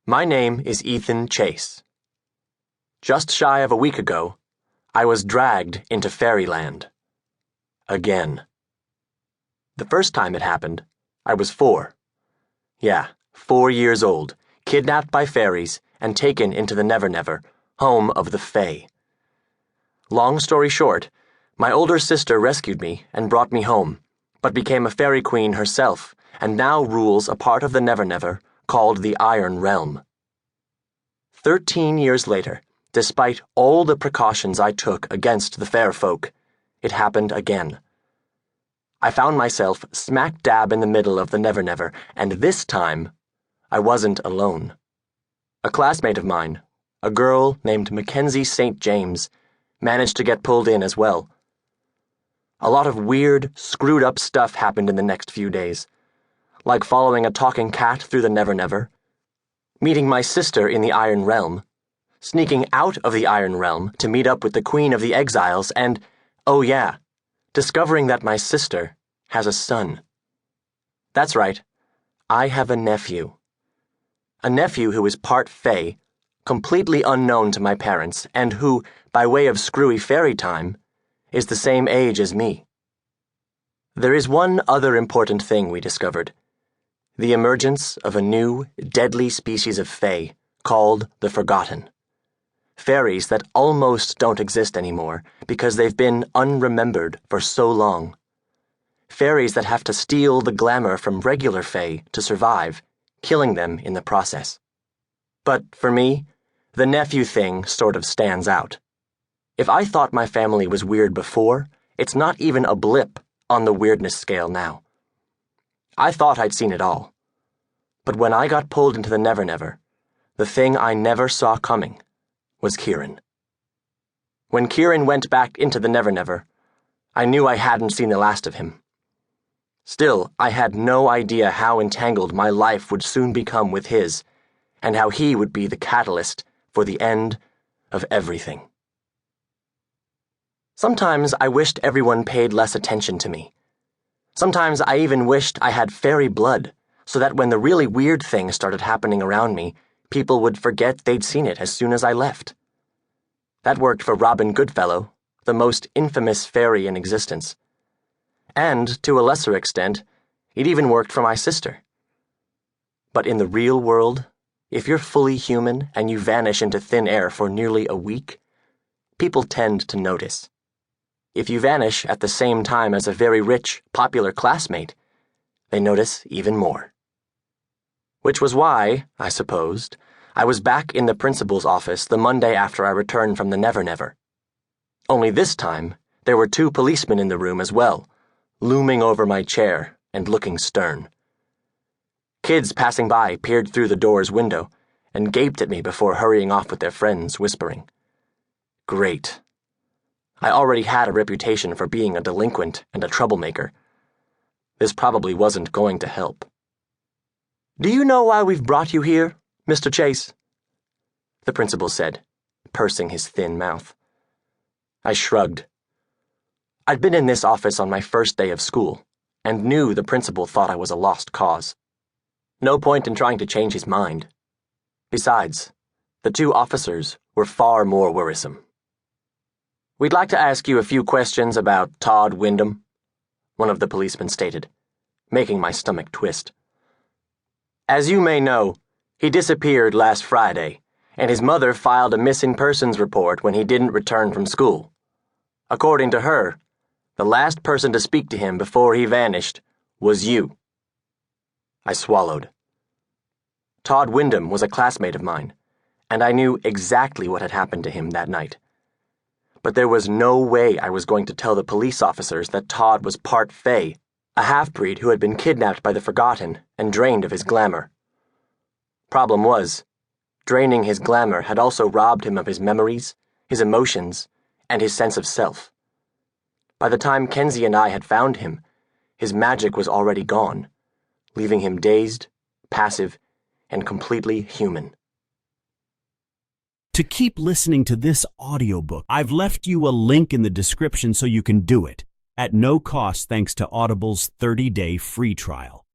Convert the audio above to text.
My name is Ethan Chase. Just shy of a week ago, I was dragged into fairyland. Again. The first time it happened, I was 4. Yeah, 4 years old, kidnapped by fairies and taken into the Never Never, home of the Fae. Long story short, my older sister rescued me and brought me home, but became a fairy queen herself and now rules a part of the Never Never called the Iron Realm. 13 years later, despite all the precautions I took against the fair folk, it happened again. I found myself smack dab in the middle of the Never Never, and this time, I wasn't alone. A classmate of mine, a girl named Mackenzie St. James, managed to get pulled in as well. A lot of weird, screwed up stuff happened in the next few days, like following a talking cat through the Never Never, meeting my sister in the Iron Realm, sneaking out of the Iron Realm to meet up with the Queen of the Exiles, and, oh yeah, discovering that my sister has a son. That's right, I have a nephew. A nephew who is part Fae, completely unknown to my parents, and who, by way of screwy fairy time, is the same age as me. There is one other important thing we discovered: the emergence of a new, deadly species of Fae called the Forgotten. Fairies that almost don't exist anymore because they've been unremembered for so long. Fairies that have to steal the glamour from regular Fae to survive, killing them in the process. But for me, the nephew thing sort of stands out. If I thought my family was weird before, it's not even a blip on the weirdness scale now. I thought I'd seen it all. But when I got pulled into the Never Never, the thing I never saw coming was Kieran. When Kieran went back into the Never Never, I knew I hadn't seen the last of him. Still, I had no idea how entangled my life would soon become with his, and how he would be the catalyst for the end of everything. Sometimes I wished everyone paid less attention to me. Sometimes I even wished I had fairy blood, so that when the really weird things started happening around me, people would forget they'd seen it as soon as I left. That worked for Robin Goodfellow, the most infamous fairy in existence. And, to a lesser extent, it even worked for my sister. But in the real world, if you're fully human and you vanish into thin air for nearly a week, people tend to notice. If you vanish at the same time as a very rich, popular classmate, they notice even more. Which was why, I supposed, I was back in the principal's office the Monday after I returned from the Never Never. Only this time, there were 2 policemen in the room as well, looming over my chair and looking stern. Kids passing by peered through the door's window and gaped at me before hurrying off with their friends, whispering. Great. I already had a reputation for being a delinquent and a troublemaker. This probably wasn't going to help. "Do you know why we've brought you here, Mr. Chase?" the principal said, pursing his thin mouth. I shrugged. I'd been in this office on my first day of school, and knew the principal thought I was a lost cause. No point in trying to change his mind. Besides, the 2 officers were far more worrisome. "We'd like to ask you a few questions about Todd Wyndham," one of the policemen stated, making my stomach twist. "As you may know, he disappeared last Friday, and his mother filed a missing persons report when he didn't return from school. According to her, the last person to speak to him before he vanished was you." I swallowed. Todd Wyndham was a classmate of mine, and I knew exactly what had happened to him that night. But there was no way I was going to tell the police officers that Todd was part Fae, a half-breed who had been kidnapped by the Forgotten and drained of his glamour. Problem was, draining his glamour had also robbed him of his memories, his emotions, and his sense of self. By the time Kenzie and I had found him, his magic was already gone, leaving him dazed, passive, and completely human. To keep listening to this audiobook, I've left you a link in the description so you can do it, at no cost thanks to Audible's 30-day free trial.